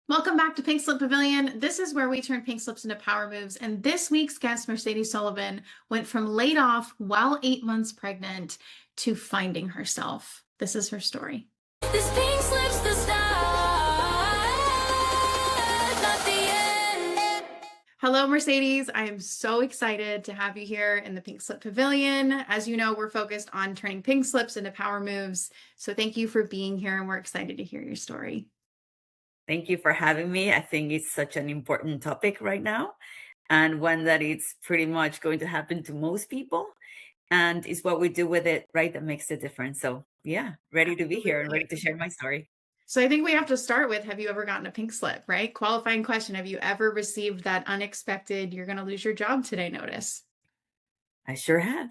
Welcome back to Pink Slip Pavilion. This is where we turn pink slips into power moves. And this week's guest, Mercedes Sullivan, went from laid off while 8 months pregnant to finding herself. This is her story. This pink slips the start, not the end. Hello, Mercedes. I am so excited to have you here in the Pink Slip Pavilion. As you know, we're focused on turning pink slips into power moves. So thank you for being here, and we're excited to hear your story. Thank you for having me. I think it's such an important topic right now, and one that it's pretty much going to happen to most people. And it's what we do with it, right, that makes the difference. So, yeah, ready to be here and ready to share my story. So I think we have to start with, have you ever gotten a pink slip, right? Qualifying question. Have you ever received that unexpected, you're going to lose your job today notice? I sure have.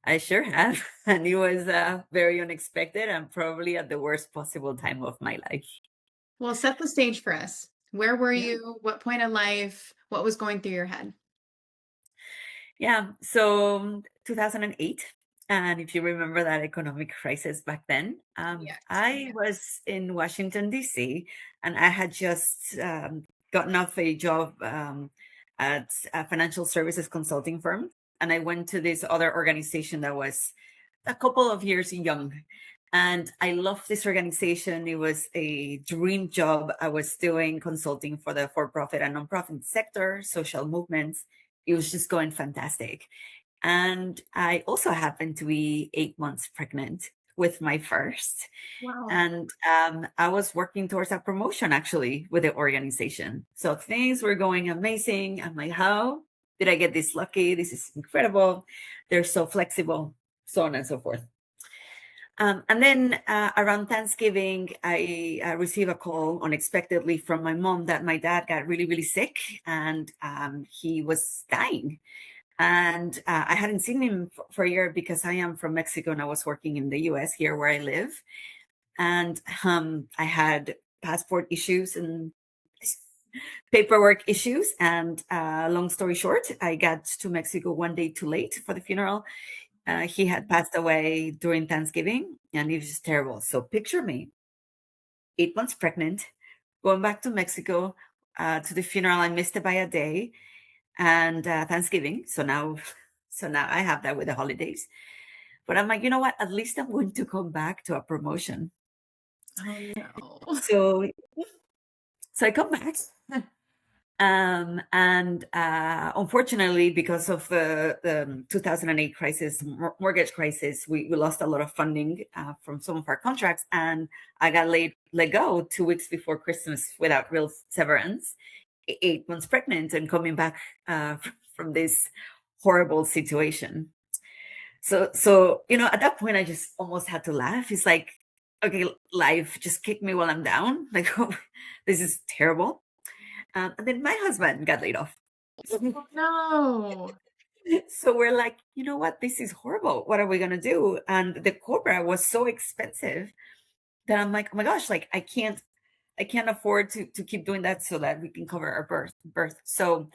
I sure have. And it was very unexpected and probably at the worst possible time of my life. Well, set the stage for us. Where were Yeah. you? What point in life? What was going through your head? Yeah. So 2008. And if you remember that economic crisis back then, Yes. I was in Washington, D.C., and I had just gotten off a job at a financial services consulting firm. And I went to this other organization that was a couple of years young. And I loved this organization. It was a dream job. I was doing consulting for the for-profit and nonprofit sector, social movements. It was just going fantastic. And I also happened to be 8 months pregnant with my first. Wow. And I was working towards a promotion actually with the organization. So things were going amazing. I'm like, how did I get this lucky? This is incredible. They're so flexible, so on and so forth. And then around Thanksgiving, I received a call unexpectedly from my mom that my dad got really, really sick and he was dying. And I hadn't seen him for a year because I am from Mexico and I was working in the US here where I live. And I had passport issues and paperwork issues. And long story short, I got to Mexico one day too late for the funeral. He had passed away during Thanksgiving and it was just terrible. So picture me, 8 months pregnant, going back to Mexico to the funeral. I missed it by a day and Thanksgiving. So now I have that with the holidays. But I'm like, you know what? At least I'm going to come back to a promotion. Oh, no. So I come back. And unfortunately, because of the 2008 crisis, mortgage crisis, we lost a lot of funding from some of our contracts, and I got let go 2 weeks before Christmas without real severance. 8 months pregnant and coming back from this horrible situation. So at that point, I just almost had to laugh. It's like, okay, life just kicked me while I'm down. Like, oh, this is terrible. And then my husband got laid off. Oh, no. So we're like, you know what? This is horrible. What are we gonna do? And the COBRA was so expensive that I'm like, oh my gosh, like I can't afford to keep doing that so that we can cover our birth. So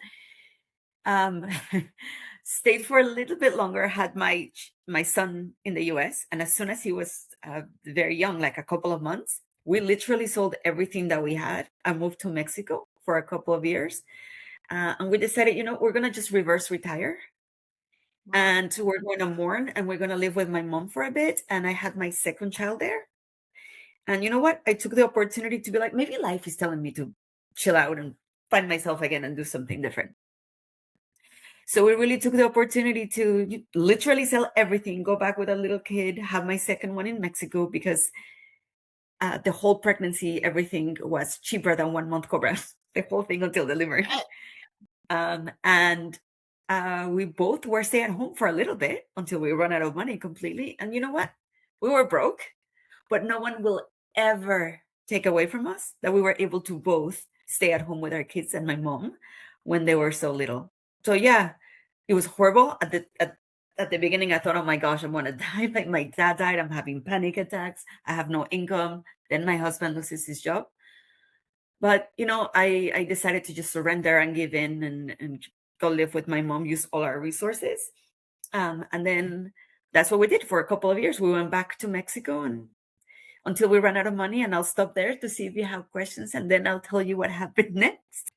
um stayed for a little bit longer, had my son in the US, and as soon as he was very young, like a couple of months, we literally sold everything that we had and moved to Mexico for a couple of years. And we decided, we're going to just reverse retire. And we're going to mourn and we're going to live with my mom for a bit. And I had my second child there. And you know what? I took the opportunity to be like, maybe life is telling me to chill out and find myself again and do something different. So we really took the opportunity to literally sell everything, go back with a little kid, have my second one in Mexico because the whole pregnancy, everything was cheaper than 1 month COBRA, the whole thing until delivery. And we both were stay at home for a little bit until we run out of money completely. And you know what? We were broke, but no one will ever take away from us that we were able to both stay at home with our kids and my mom when they were so little. So yeah, it was horrible at the beginning. I thought, oh my gosh, I'm gonna die. Like my dad died. I'm having panic attacks. I have no income. Then my husband loses his job. But I decided to just surrender and give in and go live with my mom, use all our resources. And then that's what we did for a couple of years. We went back to Mexico, and until we run out of money, and I'll stop there to see if you have questions, and then I'll tell you what happened next.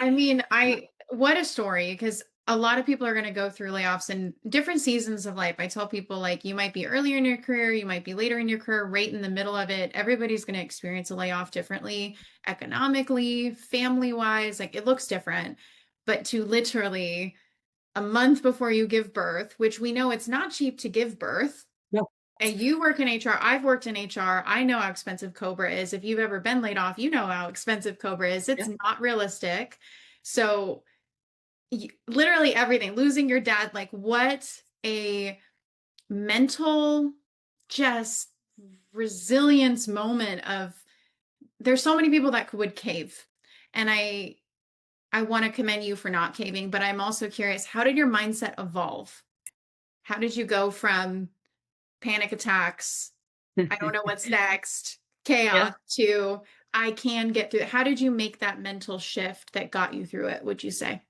I mean, what a story, because a lot of people are going to go through layoffs in different seasons of life. I tell people, like, you might be earlier in your career, you might be later in your career, right in the middle of it. Everybody's going to experience a layoff differently, economically, family wise, like it looks different. But to literally a month before you give birth, which we know it's not cheap to give birth. No. And you work in HR. I've worked in HR. I know how expensive COBRA is. If you've ever been laid off, you know how expensive COBRA is. It's not realistic. So literally everything, losing your dad, like what a mental, just resilience moment of, there's so many people that would cave. And I want to commend you for not caving, but I'm also curious, how did your mindset evolve? How did you go from panic attacks, I don't know what's next, chaos, to I can get through it? How did you make that mental shift that got you through it, would you say?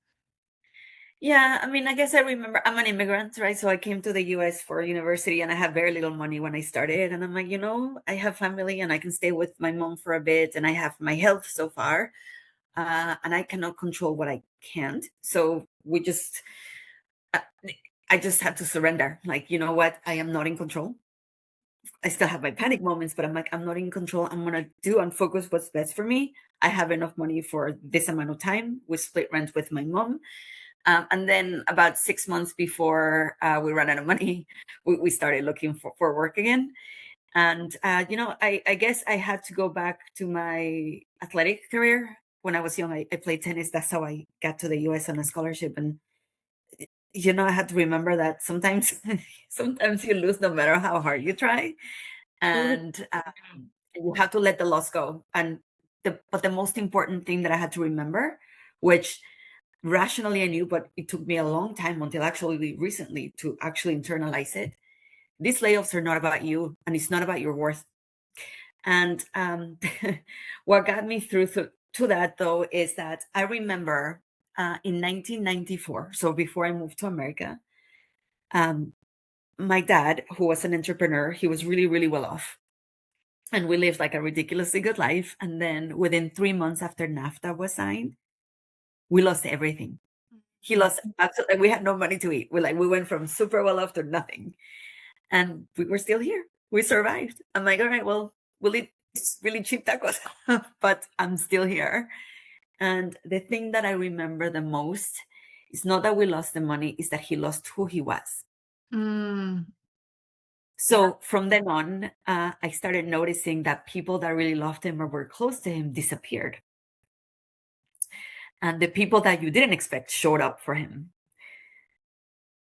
Yeah, I mean, I guess I remember I'm an immigrant, right? So I came to the US for university, and I had very little money when I started. And I'm like, I have family and I can stay with my mom for a bit, and I have my health so far. And I cannot control what I can't. So I just had to surrender. Like, you know what? I am not in control. I still have my panic moments, but I'm like, I'm not in control. I'm going to do and focus what's best for me. I have enough money for this amount of time. We split rent with my mom. And then about 6 months before we ran out of money, we started looking for work again. And, I guess I had to go back to my athletic career. When I was young, I played tennis. That's how I got to the US on a scholarship. And, I had to remember that sometimes you lose no matter how hard you try. And you have to let the loss go. But the most important thing that I had to remember, which rationally I knew, but it took me a long time until actually recently to actually internalize it. These layoffs are not about you, and it's not about your worth. And what got me through to that, though, is that I remember in 1994, so before I moved to America, my dad, who was an entrepreneur, he was really, really well off. And we lived like a ridiculously good life. And then within 3 months after NAFTA was signed, we lost everything. He lost absolutely, we had no money to eat. We went from super well off to nothing. And we were still here. We survived. I'm like, all right, well, we'll eat really cheap tacos, but I'm still here. And the thing that I remember the most is not that we lost the money, is that he lost who he was. So from then on, I started noticing that people that really loved him or were close to him disappeared. And the people that you didn't expect showed up for him.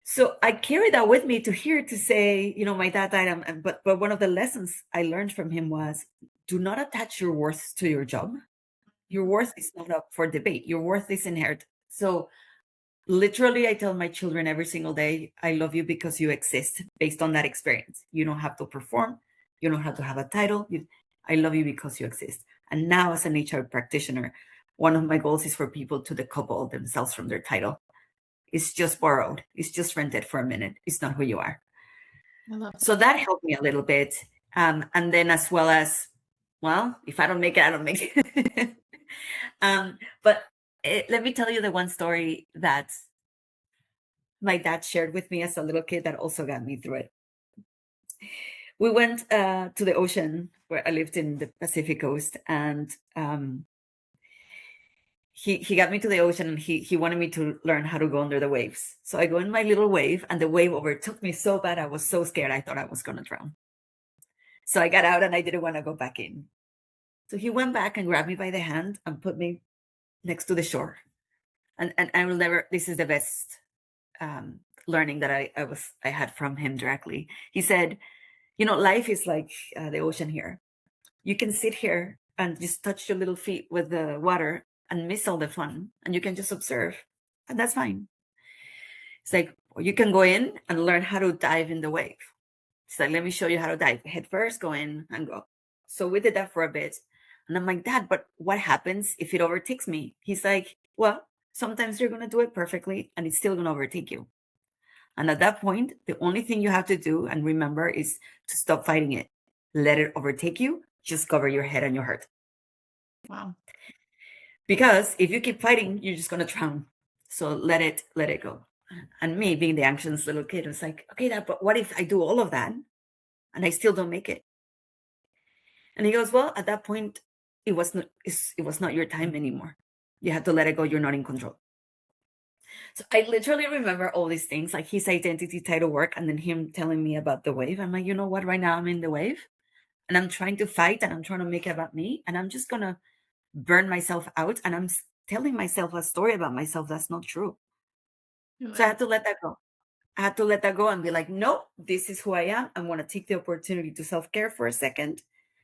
So I carried that with me to here to say, my dad died, but one of the lessons I learned from him was, do not attach your worth to your job. Your worth is not up for debate. Your worth is inherent. So literally, I tell my children every single day, I love you because you exist, based on that experience. You don't have to perform. You don't have to have a title. I love you because you exist. And now, as an HR practitioner, one of my goals is for people to decouple themselves from their title. It's just borrowed. It's just rented for a minute. It's not who you are. I love that. So that helped me a little bit. And then as well as, well, if I don't make it, I don't make it. But let me tell you the one story that my dad shared with me as a little kid that also got me through it. We went to the ocean, where I lived in the Pacific coast, and he got me to the ocean, and he wanted me to learn how to go under the waves. So I go in my little wave, and the wave overtook me so bad. I was so scared. I thought I was going to drown. So I got out, and I didn't want to go back in. So he went back and grabbed me by the hand and put me next to the shore. And I will never, this is the best learning that I had from him directly. He said, life is like the ocean here. You can sit here and just touch your little feet with the water and miss all the fun, and you can just observe, and that's fine. It's like, you can go in and learn how to dive in the wave. It's like, let me show you how to dive. Head first, go in and go. So we did that for a bit. And I'm like, Dad, but what happens if it overtakes me? He's like, well, sometimes you're going to do it perfectly and it's still going to overtake you. And at that point, the only thing you have to do and remember is to stop fighting it. let it overtake you, just cover your head and your heart. Wow. Because if you keep fighting, you're just gonna drown. So let it go. And me being the anxious little kid was like, okay, but what if I do all of that and I still don't make it? And he goes, well, at that point, it was not your time anymore. You have to let it go. You're not in control. So I literally remember all these things, like his identity title work, and then him telling me about the wave. I'm like, you know what? Right now I'm in the wave and I'm trying to fight and I'm trying to make it about me. And I'm just going to burn myself out. And I'm telling myself a story about myself that's not true. So I had to let that go. I had to let that go and be like, no, this is who I am. I'm going to take the opportunity to self-care for a second.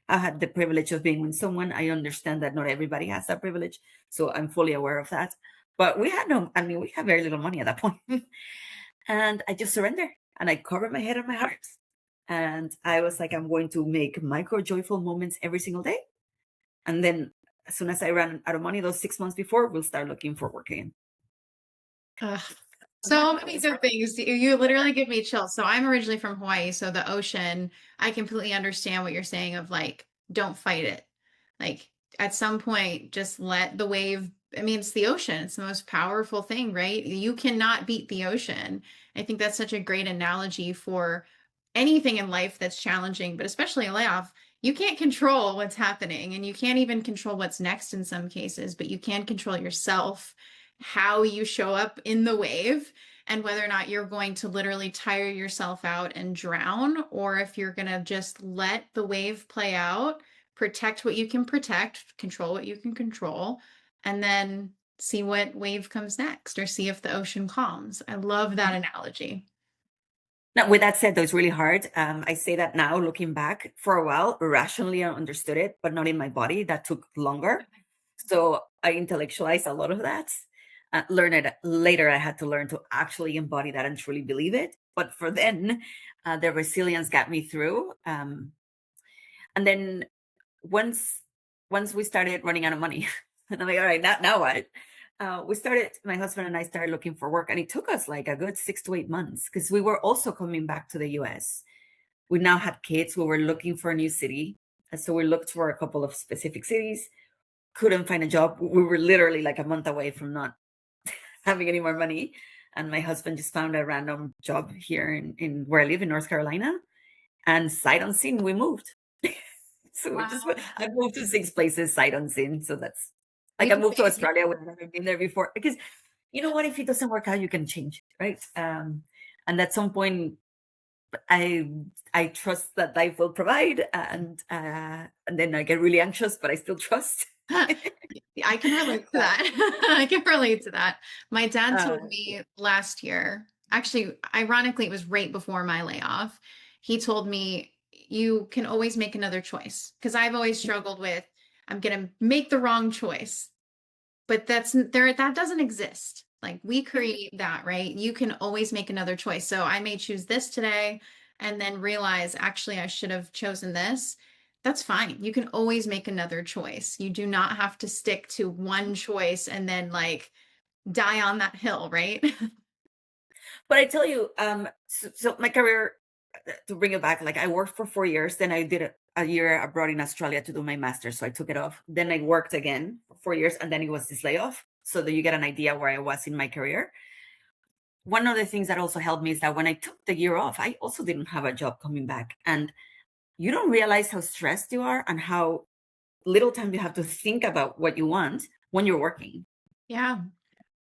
I had the privilege of being with someone. I understand that not everybody has that privilege. So I'm fully aware of that. But we had we had very little money at that point. And I just surrendered and I covered my head and my heart. And I was like, I'm going to make micro joyful moments every single day. And then as soon as I ran out of money, those 6 months before, we'll start looking for work again. So many good things. You literally give me chills. So I'm originally from Hawaii, so the ocean, I completely understand what you're saying of like, don't fight it. Like at some point, just let the wave. I mean, it's the ocean. It's the most powerful thing, right? You cannot beat the ocean. I think that's such a great analogy for anything in life that's challenging, but especially a layoff. You can't control what's happening and you can't even control what's next in some cases, but you can control yourself, how you show up in the wave, and whether or not you're going to literally tire yourself out and drown, or if you're going to just let the wave play out, protect what you can protect, control what you can control, and then see what wave comes next or see if the ocean calms. I love that analogy. Now, with that said, though, it's really hard. I say that now, looking back. For a while, rationally, I understood it, but not in my body. That took longer. So I intellectualized a lot of that. Learn it later. I had to learn to actually embody that and truly believe it. But for then, the resilience got me through. And then once we started running out of money, and I'm like, all right, now what? My husband and I started looking for work, and it took us like a good 6 to 8 months because we were also coming back to the US. We now had kids. We were looking for a new city. And so we looked for a couple of specific cities, couldn't find a job. We were literally like a month away from not having any more money. And my husband just found a random job here in where I live in North Carolina. And sight unseen, we moved. So I moved to 6 places sight unseen. So that's like I moved to Australia when I've never been there before. Because you know what? If it doesn't work out, you can change, right? And at some point, I trust that life will provide, and then I get really anxious, but I still trust. I can relate to that. I can relate to that. My dad told me last year, actually, ironically, it was right before my layoff. He told me, you can always make another choice. Because I've always struggled with, I'm going to make the wrong choice. But that doesn't exist. Like we create that, right? You can always make another choice. So I may choose this today and then realize, actually, I should have chosen this. That's fine. You can always make another choice. You do not have to stick to one choice and then like die on that hill, right? But I tell you, so my career, to bring it back, like I worked for 4 years, then I did a year abroad in Australia to do my master's, so I took it off. Then I worked again for 4 years, and then it was this layoff, so that you get an idea where I was in my career. One of the things that also helped me is that when I took the year off, I also didn't have a job coming back, and you don't realize how stressed you are and how little time you have to think about what you want when you're working. Yeah.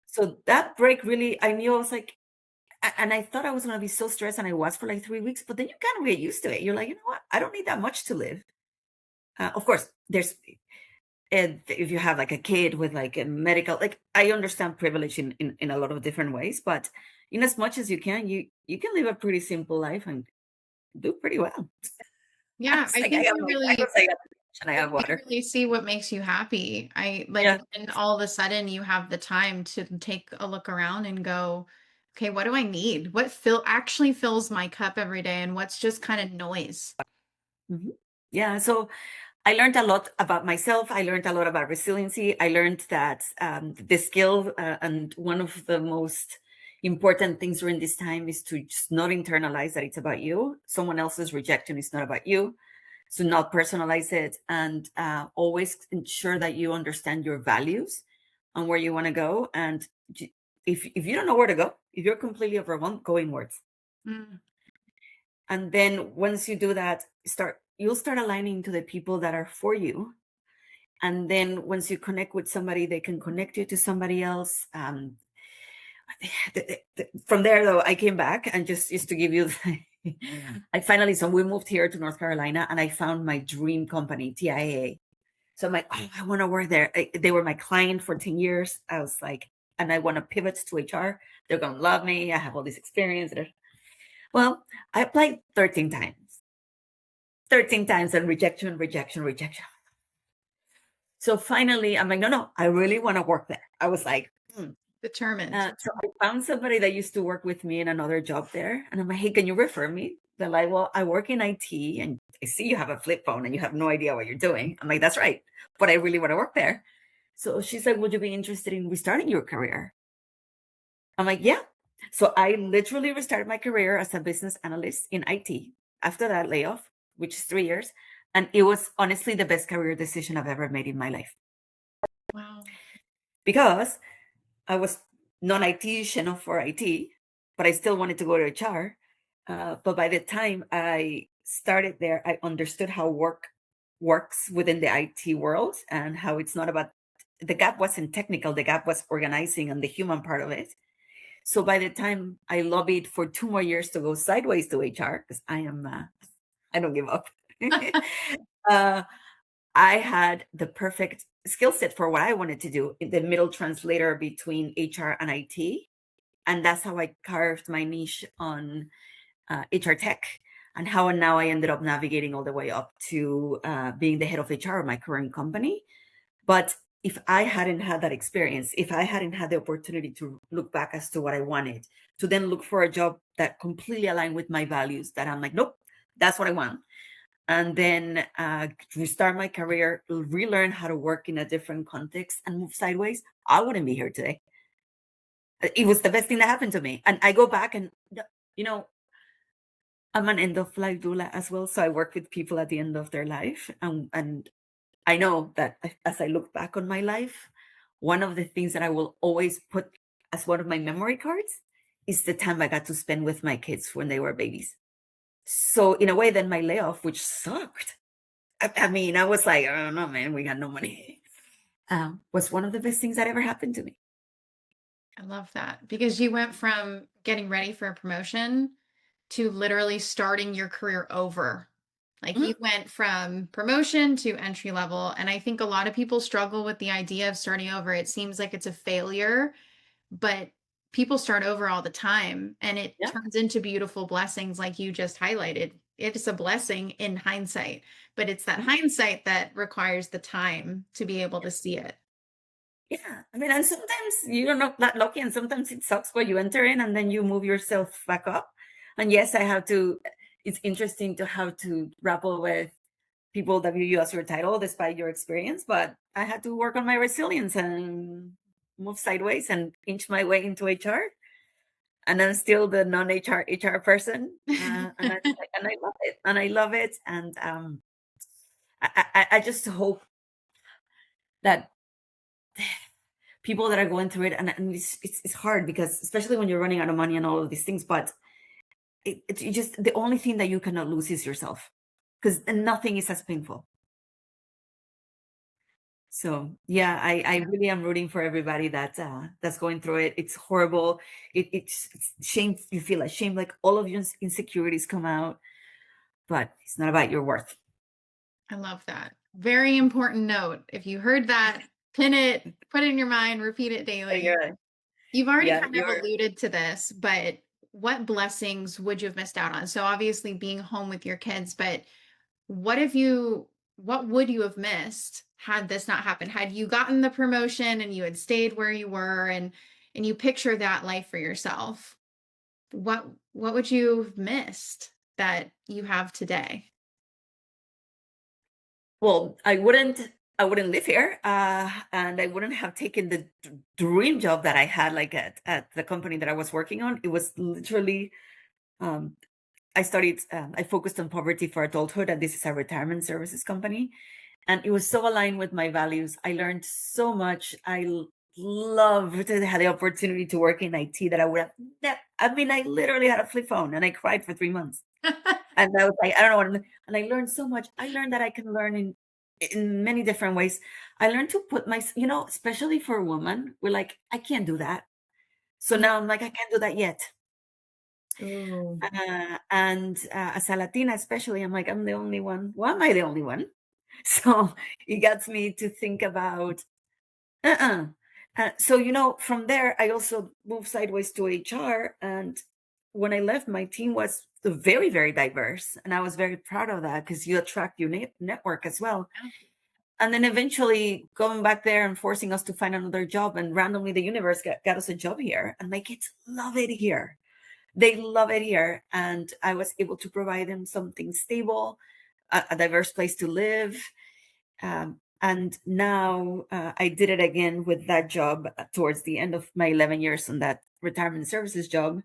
So that break really, I knew I was like, and I thought I was going to be so stressed, and I was for like 3 weeks, but then you kind of get used to it. You're like, you know what? I don't need that much to live. Of course, if you have like a kid with like a medical, like I understand privilege in a lot of different ways, but in as much as you can live a pretty simple life and do pretty well. Yeah. I think you really, and I have water. really see what makes you happy. And all of a sudden you have the time to take a look around and go, okay, what do I need? What actually fills my cup every day, and what's just kind of noise? Mm-hmm. Yeah. So I learned a lot about myself. I learned a lot about resiliency. I learned that the skill and one of the most important things during this time is to just not internalize that it's about you. Someone else's rejection is not about you. So not personalize it, and always ensure that you understand your values and where you want to go. And if you don't know where to go, if you're completely overwhelmed, go inwards. Mm. And then once you do that, you'll start aligning to the people that are for you. And then once you connect with somebody, they can connect you to somebody else. From there, though, I came back and just to give you, I finally, so we moved here to North Carolina, and I found my dream company, TIA. So I'm like, oh, I want to work there. They were my client for 10 years. I was like, and I want to pivot to HR. They're going to love me. I have all this experience. Well, I applied 13 times. 13 times, and rejection, rejection, rejection. So finally, I'm like, no, I really want to work there. I was like, Determined. So I found somebody that used to work with me in another job there. And I'm like, hey, can you refer me? They're like, well, I work in IT, and I see you have a flip phone and you have no idea what you're doing. I'm like, that's right. But I really want to work there. So she's like, would you be interested in restarting your career? I'm like, yeah. So I literally restarted my career as a business analyst in IT after that layoff, which is 3 years. And it was honestly the best career decision I've ever made in my life. Wow. Because I was non-IT-ish for IT, but I still wanted to go to HR. But by the time I started there, I understood how work works within the IT world, and how it's not about, the gap wasn't technical, the gap was organizing and the human part of it. So by the time I lobbied for 2 more years to go sideways to HR, because I don't give up. I had the perfect skill set for what I wanted to do, the middle translator between HR and IT. And that's how I carved my niche on HR tech, and how now I ended up navigating all the way up to being the head of HR of my current company. But if I hadn't had that experience, if I hadn't had the opportunity to look back as to what I wanted, to then look for a job that completely aligned with my values, that I'm like, nope, that's what I want. And then restart my career, relearn how to work in a different context, and move sideways, I wouldn't be here today. It was the best thing that happened to me. And I go back and, I'm an end of life doula as well. So I work with people at the end of their life. And I know that as I look back on my life, one of the things that I will always put as one of my memory cards is the time I got to spend with my kids when they were babies. So in a way, then my layoff, which sucked. I mean, I was like, I don't know, man, we got no money. Was one of the best things that ever happened to me. I love that, because you went from getting ready for a promotion to literally starting your career over. Like you went from promotion to entry level. And I think a lot of people struggle with the idea of starting over. It seems like it's a failure, but people start over all the time, and it Yeah. turns into beautiful blessings like you just highlighted. It's a blessing in hindsight, but it's that hindsight that requires the time to be able to see it. Yeah. I mean, and sometimes you're not that lucky, and sometimes it sucks where you enter in and then you move yourself back up. And yes, it's interesting to have to grapple with people that view you as your title despite your experience, but I had to work on my resilience and move sideways and inch my way into HR. And I'm still the non-HR HR person, and I love it, and I love it, and I just hope that people that are going through it, and it's hard, because especially when you're running out of money and all of these things, but it just, the only thing that you cannot lose is yourself, because nothing is as painful. So yeah, I really am rooting for everybody that's going through it. It's horrible. It's shame. You feel ashamed, like all of your insecurities come out, but it's not about your worth. I love that. Very important note. If you heard that, pin it, put it in your mind, repeat it daily. You've already kind of alluded to this, but what blessings would you have missed out on? So obviously being home with your kids, but what would you have missed had this not happened? Had you gotten the promotion and you had stayed where you were, and you picture that life for yourself, what would you have missed that you have today? Well, I wouldn't live here, and I wouldn't have taken the dream job that I had, like at the company that I was working on. It was literally I focused on poverty for adulthood, and this is a retirement services company. And it was so aligned with my values. I learned so much. Loved to have the opportunity to work in IT that I would have I mean, I literally had a flip phone and I cried for 3 months. And I was like, I don't know what, and I learned so much. I learned that I can learn in many different ways. I learned to put especially for a woman, we're like, I can't do that. So now I'm like, I can't do that yet. Ooh. And as a Latina, especially, I'm like, I'm the only one. Why am I the only one? So it gets me to think about, so, from there, I also moved sideways to HR. And when I left, my team was very, very diverse. And I was very proud of that because you attract your network as well. And then eventually going back there and forcing us to find another job. And randomly, the universe got us a job here. And my kids love it here. They love it here. And I was able to provide them something stable, a diverse place to live. And now I did it again with that job towards the end of my 11 years on that retirement services job.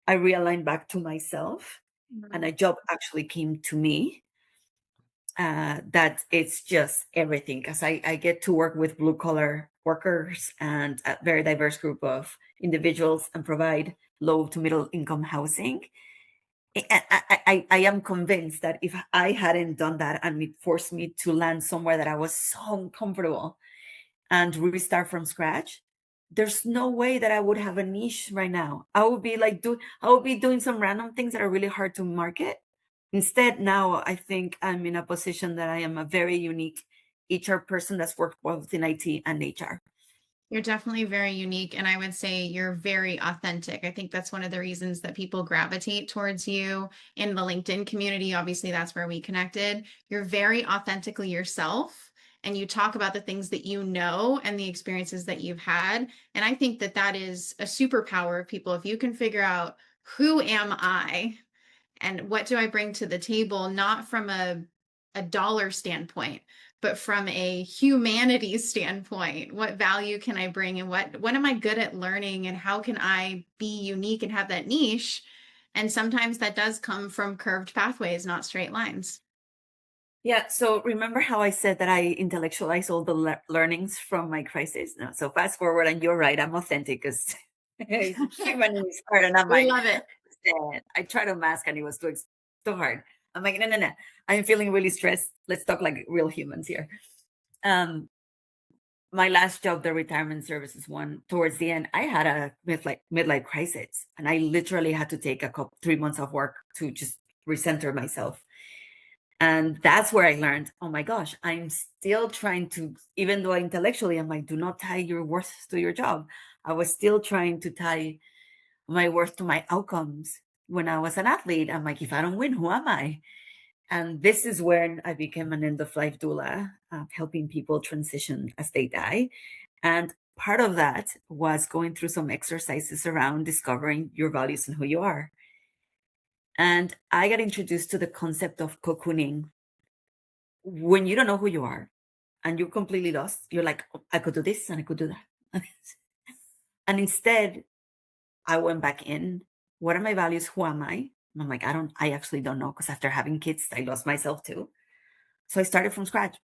I realigned back to myself, and a job actually came to me. That it's just everything because I get to work with blue collar workers and a very diverse group of individuals and provide low to middle income housing. I am convinced that if I hadn't done that and it forced me to land somewhere that I was so uncomfortable and restart from scratch, there's no way that I would have a niche right now. I would be doing some random things that are really hard to market. Instead, now I think I'm in a position that I am a very unique HR person that's worked both in IT and HR. You're definitely very unique. And I would say you're very authentic. I think that's one of the reasons that people gravitate towards you in the LinkedIn community. Obviously, that's where we connected. You're very authentically yourself. And you talk about the things that you know and the experiences that you've had. And I think that that is a superpower of people. If you can figure out who am I and what do I bring to the table, not from a dollar standpoint, but from a humanity standpoint, what value can I bring and what am I good at learning and how can I be unique and have that niche? And sometimes that does come from curved pathways, not straight lines. Yeah. So remember how I said that I intellectualize all the learnings from my crisis? No, so fast forward, and you're right. I'm authentic because human is hard, and I'm We like, love it. I try to mask, and it was too hard. I'm like, no, no, no. I'm feeling really stressed. Let's talk like real humans here. My last job, the retirement services one, towards the end, I had a midlife crisis, and I literally had to take 3 months off work to just recenter myself. And that's where I learned, oh my gosh, I'm still trying to, even though intellectually I'm like, do not tie your worth to your job. I was still trying to tie my worth to my outcomes. When I was an athlete, I'm like, if I don't win, who am I? And this is when I became an end of life doula, helping people transition as they die. And part of that was going through some exercises around discovering your values and who you are. And I got introduced to the concept of cocooning. When you don't know who you are and you're completely lost, you're like, oh, I could do this and I could do that. And instead, I went back in. What are my values? Who am I? And I'm like, I actually don't know because after having kids, I lost myself too. So I started from scratch,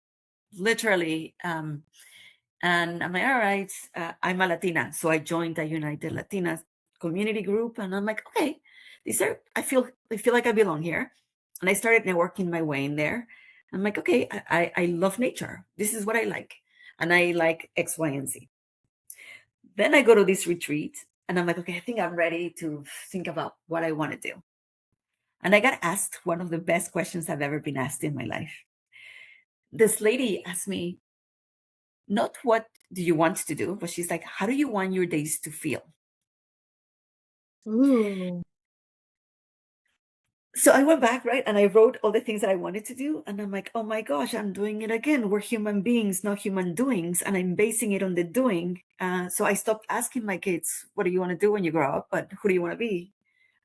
literally. And I'm like, all right, I'm a Latina. So I joined a United Latina community group. And I'm like, okay, I feel like I belong here. And I started networking my way in there. I'm like, okay, I love nature. This is what I like. And I like X, Y, and Z. Then I go to this retreat and I'm like, okay, I think I'm ready to think about what I want to do. And I got asked one of the best questions I've ever been asked in my life. This lady asked me, not what do you want to do, but she's like, how do you want your days to feel? Ooh. So I went back, right? And I wrote all the things that I wanted to do. And I'm like, oh my gosh, I'm doing it again. We're human beings, not human doings. And I'm basing it on the doing. So I stopped asking my kids, what do you want to do when you grow up? But who do you want to be?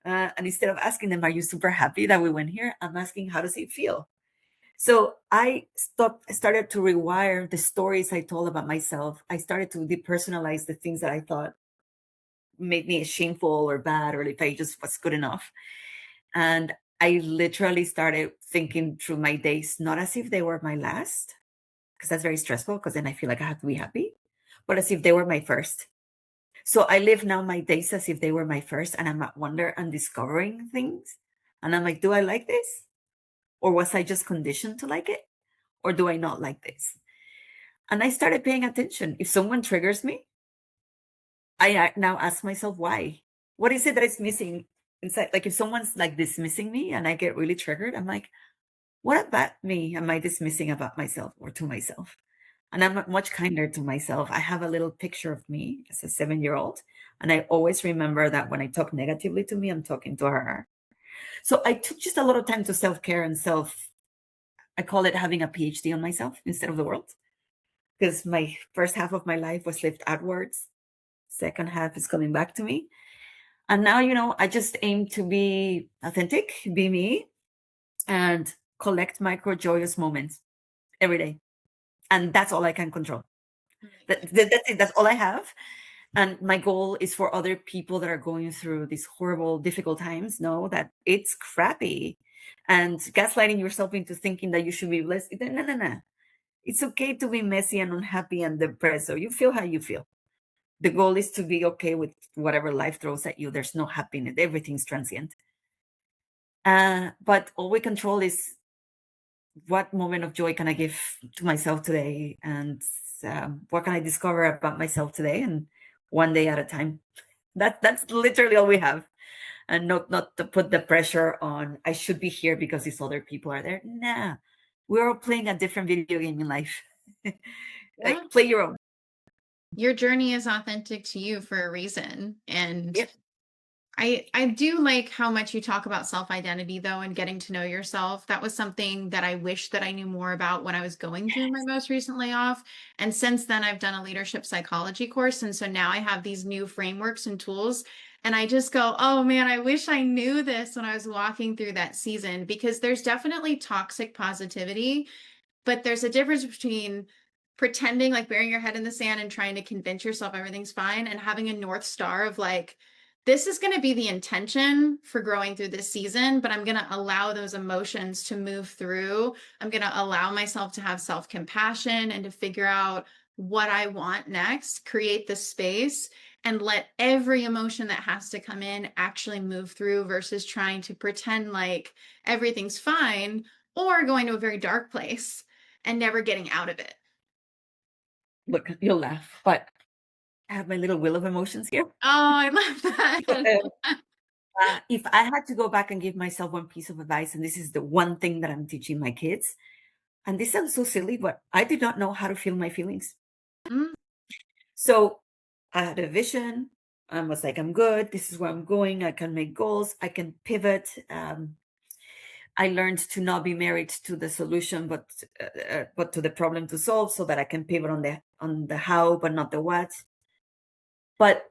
And instead of asking them, are you super happy that we went here? I'm asking, how does it feel? So I started to rewire the stories I told about myself. I started to depersonalize the things that I thought made me shameful or bad, or if I just was good enough. And I literally started thinking through my days, not as if they were my last, because that's very stressful, because then I feel like I have to be happy, but as if they were my first. So I live now my days as if they were my first, and I'm at wonder and discovering things. And I'm like, do I like this? Or was I just conditioned to like it? Or do I not like this? And I started paying attention. If someone triggers me, I now ask myself why. What is it that is missing inside? Like if someone's like dismissing me and I get really triggered, I'm like, what about me am I dismissing about myself or to myself? And I'm much kinder to myself. I have a little picture of me as a 7-year-old. And I always remember that when I talk negatively to me, I'm talking to her. So I took just a lot of time to self-care and I call it having a PhD on myself instead of the world. Because my first half of my life was lived outwards. Second half is coming back to me. And now, I just aim to be authentic, be me, and collect micro joyous moments every day. And that's all I can control. That's it. That's all I have. And my goal is for other people that are going through these horrible, difficult times, know that it's crappy. And gaslighting yourself into thinking that you should be blessed. No. It's okay to be messy and unhappy and depressed. So you feel how you feel. The goal is to be okay with whatever life throws at you. There's no happiness. Everything's transient. But all we control is what moment of joy can I give to myself today, and what can I discover about myself today, and one day at a time. That's literally all we have, and not to put the pressure on. I should be here because these other people are there. Nah, we're all playing a different video game in life. Like, play your own. Your journey is authentic to you for a reason. And Yep. I do like how much you talk about self-identity though, and getting to know yourself. That was something that I wish that I knew more about when I was going through my most recent layoff. And since then I've done a leadership psychology course. And so now I have these new frameworks and tools. And I just go, oh man, I wish I knew this when I was walking through that season, because there's definitely toxic positivity, but there's a difference between pretending, like burying your head in the sand and trying to convince yourself everything's fine, and having a North Star of like, this is going to be the intention for growing through this season, but I'm going to allow those emotions to move through. I'm going to allow myself to have self-compassion and to figure out what I want next, create the space, and let every emotion that has to come in actually move through, versus trying to pretend like everything's fine or going to a very dark place and never getting out of it. Look, you'll laugh, but I have my little wheel of emotions here. Oh, I love that. If I had to go back and give myself one piece of advice, and this is the one thing that I'm teaching my kids, and this sounds so silly, but I did not know how to feel my feelings. Mm. So I had a vision. I was like, I'm good. This is where I'm going. I can make goals. I can pivot. I learned to not be married to the solution, but to the problem to solve, so that I can pivot on the how, but not the what. But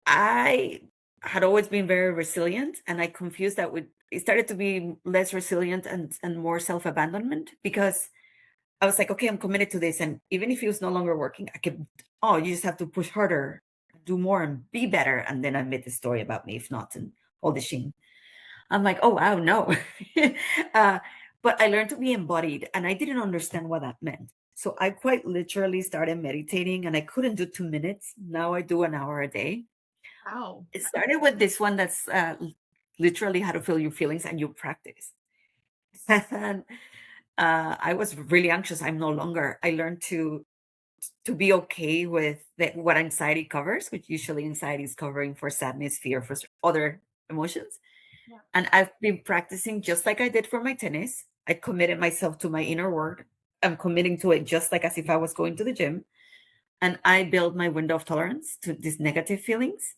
I had always been very resilient, and I confused that with, it started to be less resilient and more self-abandonment, because I was like, okay, I'm committed to this. And even if it was no longer working, I could, you just have to push harder, do more, and be better. And then I made the story about me, if not, and all the shame. I'm like, oh, wow, no. But I learned to be embodied, and I didn't understand what that meant. So I quite literally started meditating, and I couldn't do 2 minutes. Now I do an hour a day. Wow. It started with this one that's literally how to feel your feelings, and you practice. And I was really anxious. I'm no longer. I learned to be okay with what anxiety covers, which usually anxiety is covering for sadness, fear, for other emotions. Yeah. And I've been practicing just like I did for my tennis. I committed myself to my inner work. I'm committing to it just like as if I was going to the gym. And I build my window of tolerance to these negative feelings,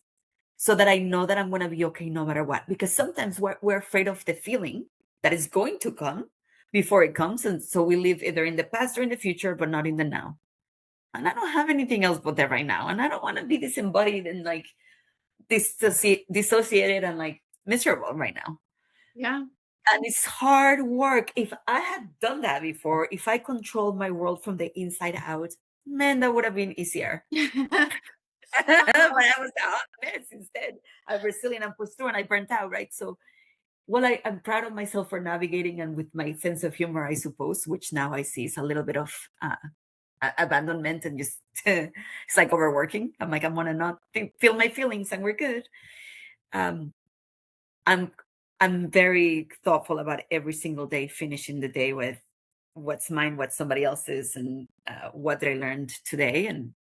so that I know that I'm going to be okay no matter what. Because sometimes we're afraid of the feeling that is going to come before it comes. And so we live either in the past or in the future, but not in the now. And I don't have anything else but that right now. And I don't want to be disembodied and like dissociated and like miserable right now. Yeah. And it's hard work. If I had done that before, if I controlled my world from the inside out, man, that would have been easier. But I was a hot mess instead. I'm resilient and pushed through, and I burnt out, right? So well, I'm proud of myself for navigating and with my sense of humor, I suppose, which now I see is a little bit of abandonment and just it's like overworking. I'm like, I want to not feel my feelings, and we're good. Um, I'm I'm very thoughtful about every single day, finishing the day with what's mine, what's somebody else's, and what did I learned today, and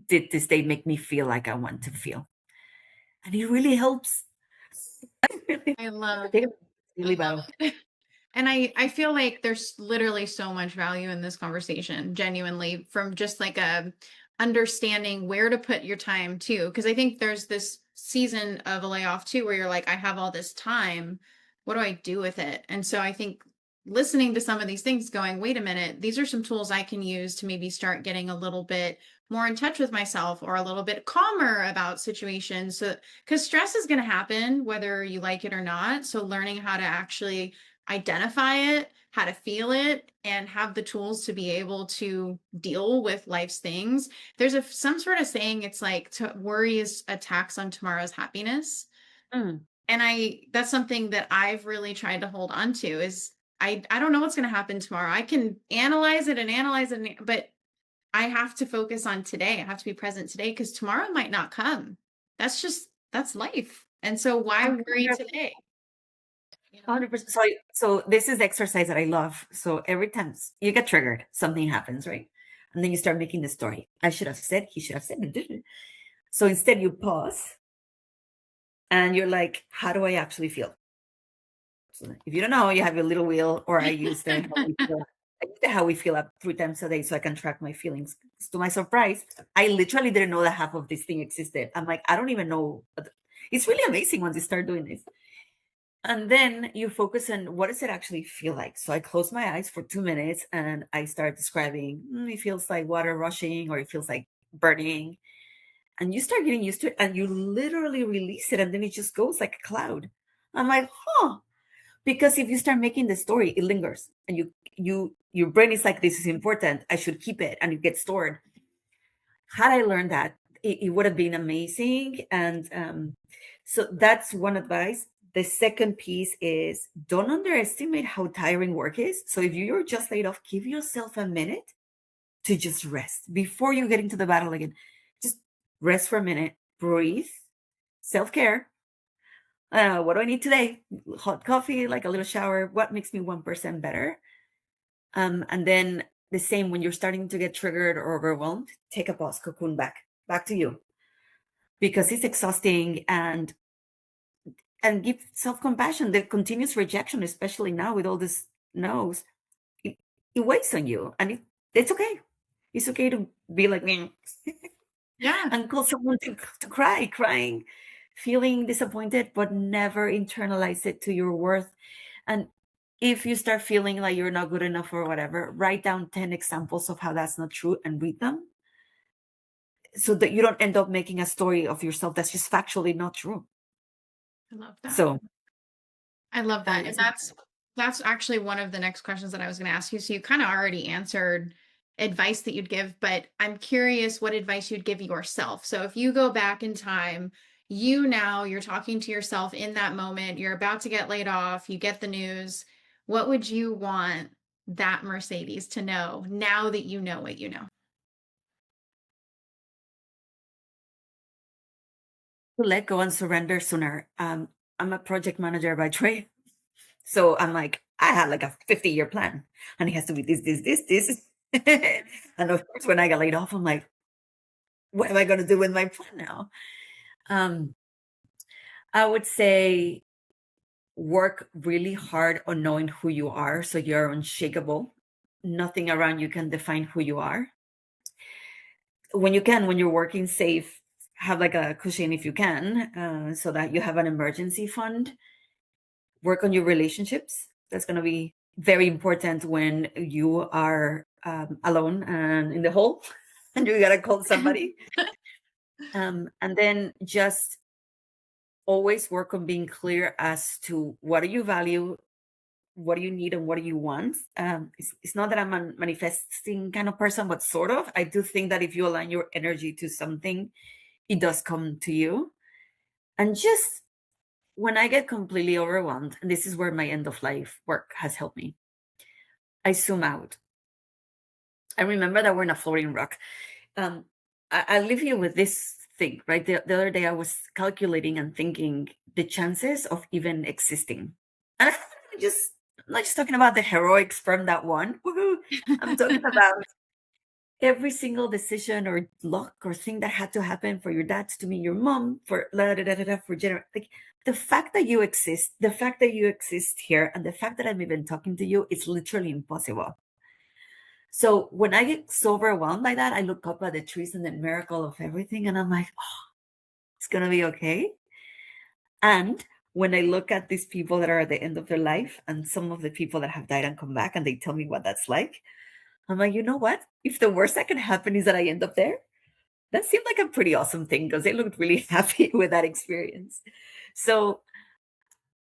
did this day make me feel like I want to feel, and it really helps. I love, Take a I daily love battle. it. And I feel like there's literally so much value in this conversation, genuinely, from just like a understanding where to put your time too. Because I think there's this season of a layoff too, where you're like, I have all this time. What do I do with it? And so I think listening to some of these things, going, wait a minute, these are some tools I can use to maybe start getting a little bit more in touch with myself or a little bit calmer about situations. So, because stress is going to happen whether you like it or not. So, learning how to actually identify it, how to feel it, and have the tools to be able to deal with life's things. There's some sort of saying, it's like to worry is a tax on tomorrow's happiness. Mm. And that's something that I've really tried to hold on to is I don't know what's going to happen tomorrow. I can analyze it, but I have to focus on today. I have to be present today because tomorrow might not come. That's life. And so why worry today? You know? 100%. So this is the exercise that I love. So every time you get triggered, something happens, right? And then you start making the story. I should have said, he should have said, didn't. So instead you pause and you're like, how do I actually feel? So if you don't know, you have your little wheel, or I use the how we feel. I use the how we feel up 3 times a day so I can track my feelings. To my surprise, I literally didn't know that half of this thing existed. I'm like, I don't even know. It's really amazing once you start doing this. And then you focus on what does it actually feel like. So I close my eyes for 2 minutes and I start describing, it feels like water rushing, or it feels like burning. And you start getting used to it and you literally release it. And then it just goes like a cloud. I'm like, huh. Because if you start making the story, it lingers. And your brain is like, this is important. I should keep it. And it gets stored. Had I learned that, it would have been amazing. And so that's one advice. The second piece is don't underestimate how tiring work is. So if you're just laid off, give yourself a minute to just rest before you get into the battle again. Just rest for a minute, breathe, self-care. What do I need today? Hot coffee, like a little shower. What makes me 1% better? And then the same when you're starting to get triggered or overwhelmed, take a pause, cocoon back to you, because it's exhausting, and give self-compassion. The continuous rejection, especially now with all this no's, it weighs on you, and it's okay. It's okay to be like me. Yeah. And call someone to crying, feeling disappointed, but never internalize it to your worth. And if you start feeling like you're not good enough or whatever, write down 10 examples of how that's not true and read them, so that you don't end up making a story of yourself that's just factually not true. I love that. So I love that. And that's actually one of the next questions that I was going to ask you. So you kind of already answered advice that you'd give, but I'm curious what advice you'd give yourself. So if you go back in time, you're talking to yourself in that moment, you're about to get laid off, you get the news. What would you want that Mercedes to know now that you know what you know? to let go and surrender sooner. I'm a project manager by trade. So I'm like, I had like a 50-year plan, and it has to be this. And of course, when I got laid off, I'm like, what am I going to do with my plan now? I would say work really hard on knowing who you are, so you're unshakable. Nothing around you can define who you are. When you're working safe, have like a cushion if you can, so that you have an emergency fund. Work on your relationships. That's going to be very important when you are alone and in the hole and you got to call somebody. And then just always work on being clear as to what do you value, what do you need, and what do you want. It's not that I'm a manifesting kind of person, but sort of. I do think that if you align your energy to something, it does come to you. And just when I get completely overwhelmed, and this is where my end of life work has helped me, I zoom out. I remember that we're in a floating rock. Um, I leave you with this thing, right? The other day I was calculating and thinking the chances of even existing. And I'm not just talking about the heroics from that one. Woohoo! I'm talking about every single decision or luck or thing that had to happen for your dad to meet your mom, for for like the fact that you exist, the fact that you exist here, and the fact that I'm even talking to you, it's literally impossible. So when I get so overwhelmed by that, I look up at the trees and the miracle of everything, and I'm like, oh, it's gonna be okay. And when I look at these people that are at the end of their life, and some of the people that have died and come back, and they tell me what that's like, I'm like, you know what? If the worst that can happen is that I end up there, that seemed like a pretty awesome thing because they looked really happy with that experience. So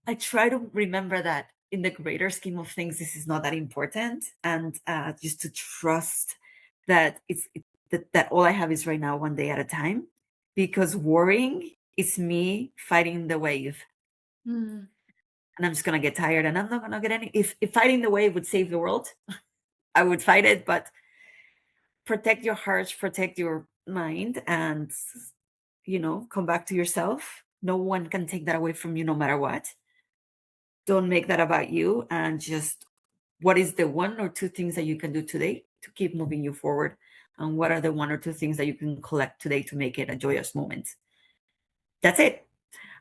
I try to remember that in the greater scheme of things, this is not that important, and just to trust that that all I have is right now, one day at a time, because worrying is me fighting the wave, Mm. and I'm just gonna get tired, and I'm not gonna get any. If fighting the wave would save the world, I would fight it, but protect your heart, protect your mind, and come back to yourself. No one can take that away from you, no matter what. Don't make that about you, and just what is the one or two things that you can do today to keep moving you forward, and what are the one or two things that you can collect today to make it a joyous moment. That's it.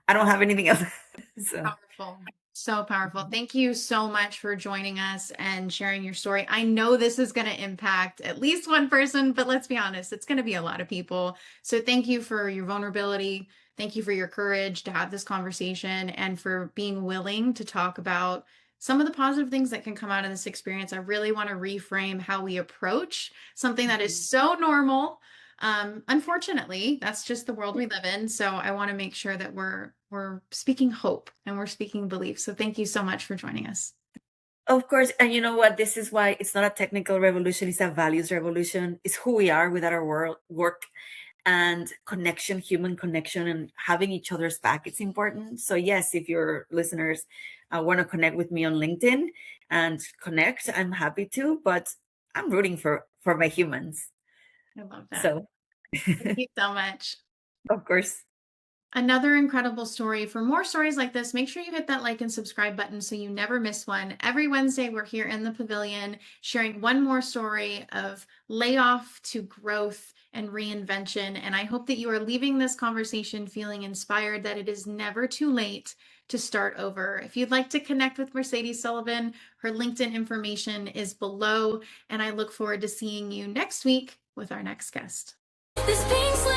I don't have anything else. So Powerful. So powerful. Thank you so much for joining us and sharing your story. I know this is going to impact at least one person, but let's be honest, it's going to be a lot of people. So thank you for your vulnerability. Thank you for your courage to have this conversation and for being willing to talk about some of the positive things that can come out of this experience. I really want to reframe how we approach something that is so normal. Unfortunately, that's just the world we live in. So I want to make sure that we're speaking hope and we're speaking belief. So thank you so much for joining us. of course, and you know what? This is why it's not a technical revolution, it's a values revolution. It's who we are without our work and connection, human connection, and having each other's back. It's important. So yes, if your listeners want to connect with me on LinkedIn and connect, I'm happy to, but I'm rooting for my humans. I love that. So Thank you so much. of course. Another incredible story. For more stories like this, make sure you hit that like and subscribe button so you never miss one. Every Wednesday, we're here in the pavilion sharing one more story of layoff to growth and reinvention. And I hope that you are leaving this conversation feeling inspired that it is never too late to start over. If you'd like to connect with Mercedes Sullivan, her LinkedIn information is below. And I look forward to seeing you next week with our next guest. This pink slip